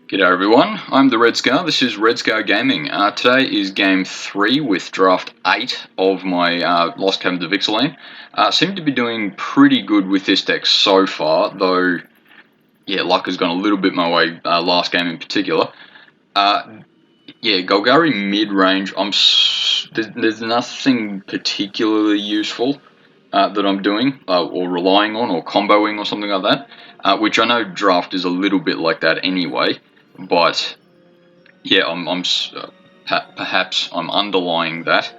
G'day everyone, I'm the Red Scar. This is Red Scar Gaming. Today is game 3 with draft 8 of my Lost Cabin to Vixalan. Seem to be doing pretty good with this deck so far, though, yeah, luck has gone a little bit my way last game in particular. Golgari Midrange, there's nothing particularly useful that I'm doing or relying on or comboing or something like that, which I know draft is a little bit like that anyway. But yeah, perhaps I'm underlying that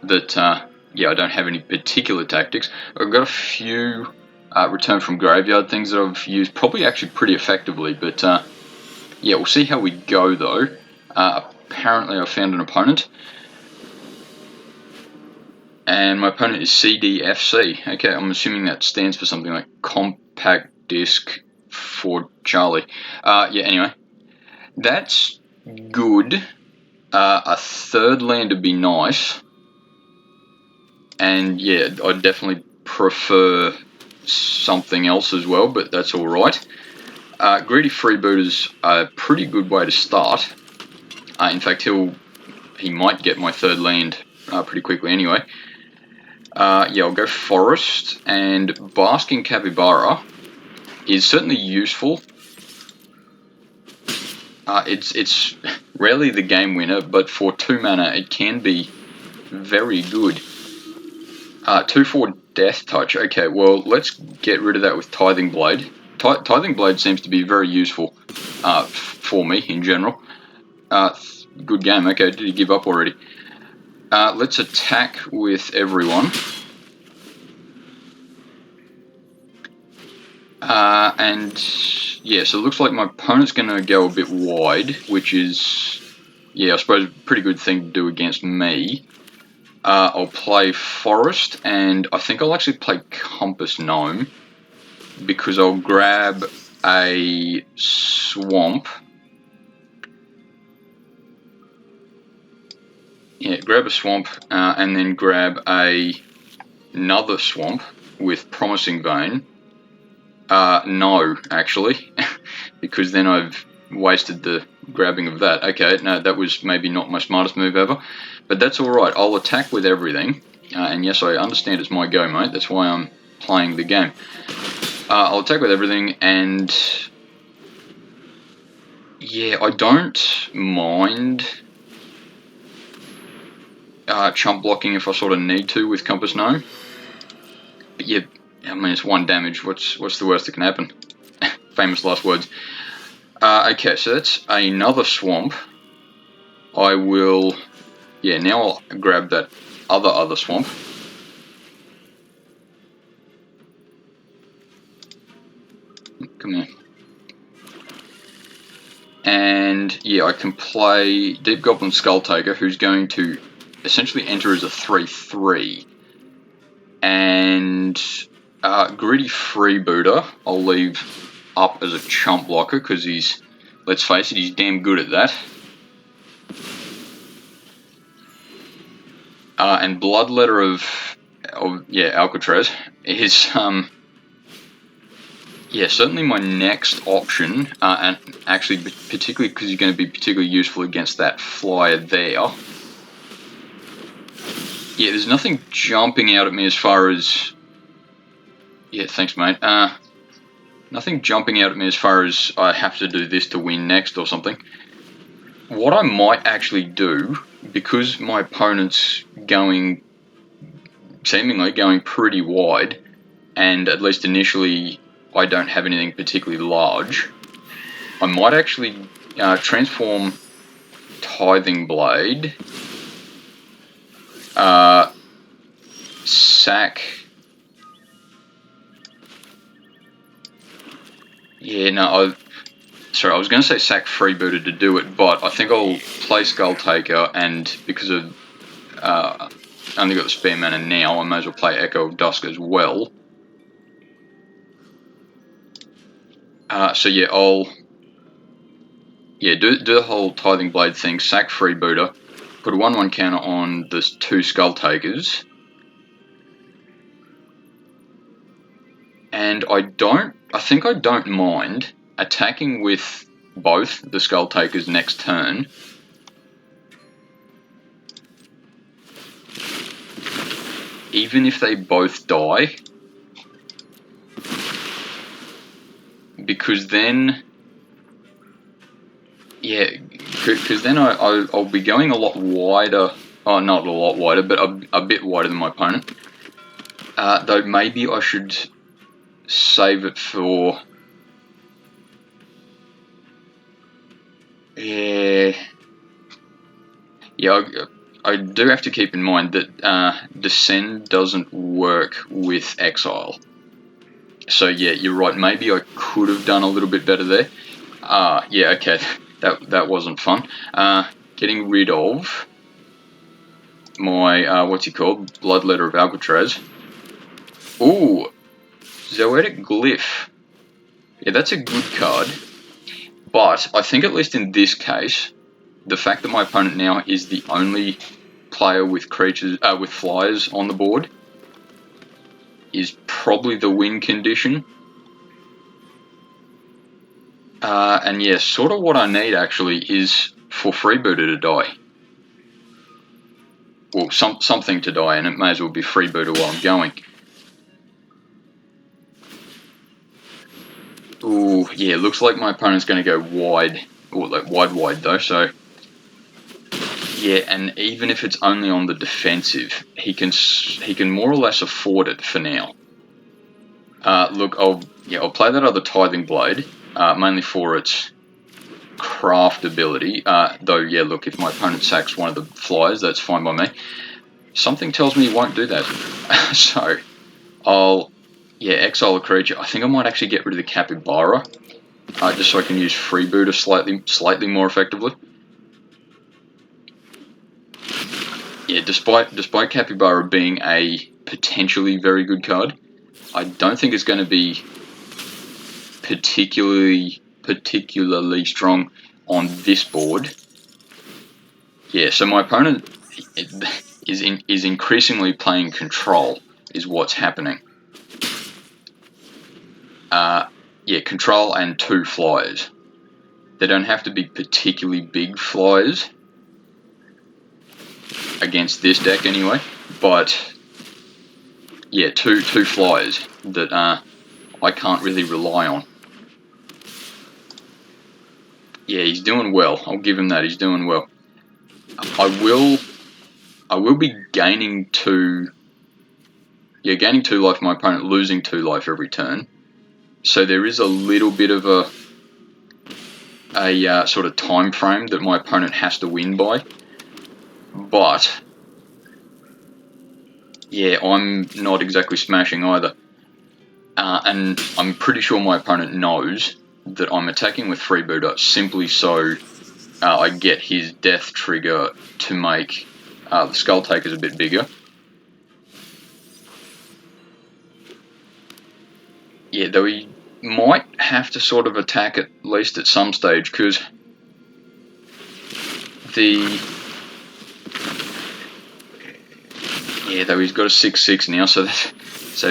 I don't have any particular tactics. I've got a few return from graveyard things that I've used probably actually pretty effectively, but yeah, we'll see how we go though. Apparently I found an opponent, and my opponent is CDFC. Okay, I'm assuming that stands for something like Compact Disc for Charlie. Anyway, that's good. A third land would be nice, and yeah, I'd definitely prefer something else as well, but that's alright. Greedy Freebooter's a pretty good way to start. In fact, he might get my third land pretty quickly anyway. I'll go Forest, and Basking Capybara is certainly useful. It's rarely the game winner, but for 2 mana it can be very good. 2/4 Death Touch. Okay, well, let's get rid of that with Tithing Blade. Tithing Blade seems to be very useful for me in general. Good game. Okay, did he give up already? Let's attack with everyone. So it looks like my opponent's going to go a bit wide, which is, yeah, I suppose a pretty good thing to do against me. I'll play Forest, and I think I'll actually play Compass Gnome, because I'll grab a Swamp. Yeah, grab a Swamp, and then grab another Swamp with Promising Vein. No, actually, because then I've wasted the grabbing of that. Okay, no, that was maybe not my smartest move ever, but that's alright. I'll attack with everything, and yes, I understand it's my go, mate. That's why I'm playing the game. I'll attack with everything, and yeah, I don't mind chump blocking if I sort of need to with Compass Gnome. But yeah, I mean, it's 1 damage. What's the worst that can happen? Famous last words. Okay, so that's another Swamp. I will... Yeah, now I'll grab that other Swamp. Come here. And yeah, I can play Deep Goblin Skulltaker, who's going to essentially enter as a 3/3. And Greedy Freebooter I'll leave up as a chump blocker, because he's, let's face it, he's damn good at that. And Bloodletter of Alcatraz is certainly my next option, and actually particularly because he's going to be particularly useful against that flyer there. Yeah, there's nothing jumping out at me as far as... Yeah, thanks, mate. Nothing jumping out at me as far as I have to do this to win next or something. What I might actually do, because my opponent's seemingly going pretty wide, and at least initially I don't have anything particularly large, I might actually transform Tithing Blade, sack... Yeah, no, I was going to say sack Freebooter to do it, but I think I'll play Skulltaker, and because of only got the spare mana now, I may as well play Echo of Dusk as well. I'll do the whole Tithing Blade thing, sack Freebooter, put a 1/1 counter on the 2 Skulltakers, and I think I don't mind attacking with both the Skull Takers next turn, even if they both die, because then, yeah, because then I'll be going a lot wider. Oh, not a lot wider, but a bit wider than my opponent. Though maybe I should save it for. Yeah, I do have to keep in mind that Descend doesn't work with Exile. So yeah, you're right. Maybe I could have done a little bit better there. Yeah, okay, that wasn't fun. Getting rid of my what's he called? Bloodletter of Alcatraz. Ooh, Zoetic Glyph. Yeah, that's a good card. But I think at least in this case, the fact that my opponent now is the only player with creatures with flyers on the board is probably the win condition. And yeah, sort of what I need actually is for Freebooter to die. Well, something to die, and it may as well be Freebooter while I'm going. Ooh, yeah, looks like my opponent's going to go wide, or like wide though, so yeah, and even if it's only on the defensive, he can more or less afford it for now. Look, I'll play that other Tithing Blade, mainly for its craft ability, though yeah, look, if my opponent sacks one of the flyers, that's fine by me. Something tells me he won't do that. So I'll exile a creature. I think I might actually get rid of the Capybara, just so I can use Freebooter slightly more effectively. Yeah, despite Capybara being a potentially very good card, I don't think it's going to be particularly strong on this board. Yeah, so my opponent is increasingly playing control, is what's happening. Yeah, control and 2 flyers. They don't have to be particularly big flyers against this deck anyway, but yeah, two flyers that I can't really rely on. Yeah, he's doing well. I'll give him that. He's doing well. I will be gaining 2. Yeah, gaining 2 life. My opponent losing 2 life every turn. So there is a little bit of a sort of time frame that my opponent has to win by. But yeah, I'm not exactly smashing either. And I'm pretty sure my opponent knows that I'm attacking with Freebooter simply so I get his death trigger to make the Skull Takers a bit bigger. Yeah, though he might have to sort of attack at least at some stage, because though he's got a 6/6 now, so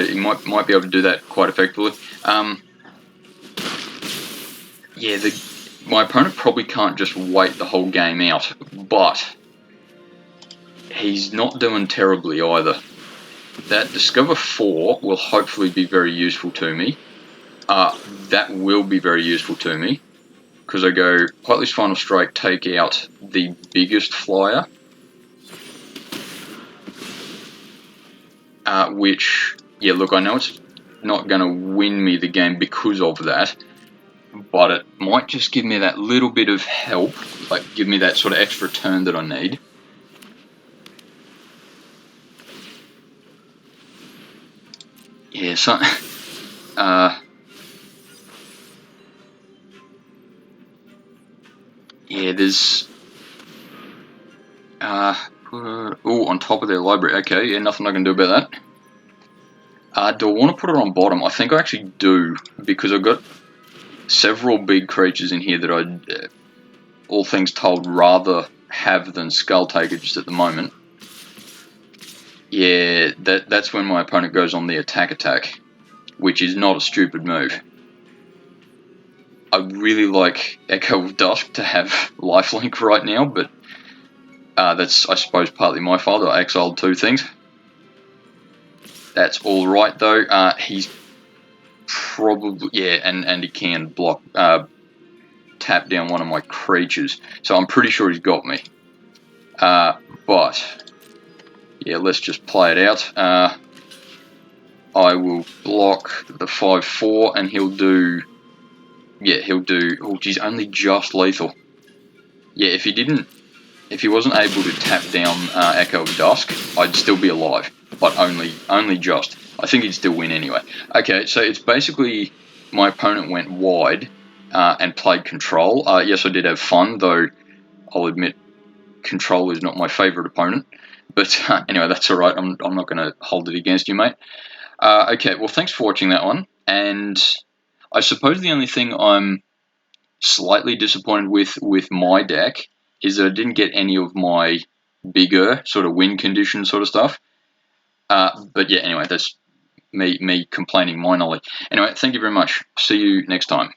he might be able to do that quite effectively. My opponent probably can't just wait the whole game out, but he's not doing terribly either. That Discover 4 will hopefully be very useful to me. That will be very useful to me, because I go Whitelist Final Strike, take out the biggest flyer, which, yeah, look, I know it's not going to win me the game because of that, but it might just give me that little bit of help, like give me that sort of extra turn that I need. Yeah, so yeah, there's on top of their library. Okay, yeah, nothing I can do about that. Do I want to put it on bottom? I think I actually do, because I've got several big creatures in here that I'd, all things told, rather have than Skull Taker just at the moment. Yeah, that's when my opponent goes on the attack, which is not a stupid move. I really like Echo of Dusk to have lifelink right now, but that's, I suppose, partly my fault. I exiled 2 things. That's all right though. He's probably, yeah, and he can block, tap down one of my creatures, so I'm pretty sure he's got me. But yeah, let's just play it out. I will block the 5/4, and he'll do. Yeah, he'll do. Oh, geez, only just lethal. Yeah, if he wasn't able to tap down Echo of Dusk, I'd still be alive, but only just. I think he'd still win anyway. Okay, so it's basically my opponent went wide and played control. Yes, I did have fun, though I'll admit control is not my favourite opponent. But anyway, that's all right. I'm not going to hold it against you, mate. Okay, well, thanks for watching that one. And I suppose the only thing I'm slightly disappointed with my deck is that I didn't get any of my bigger sort of win condition sort of stuff. But yeah, anyway, that's me complaining minorly. Anyway, thank you very much. See you next time.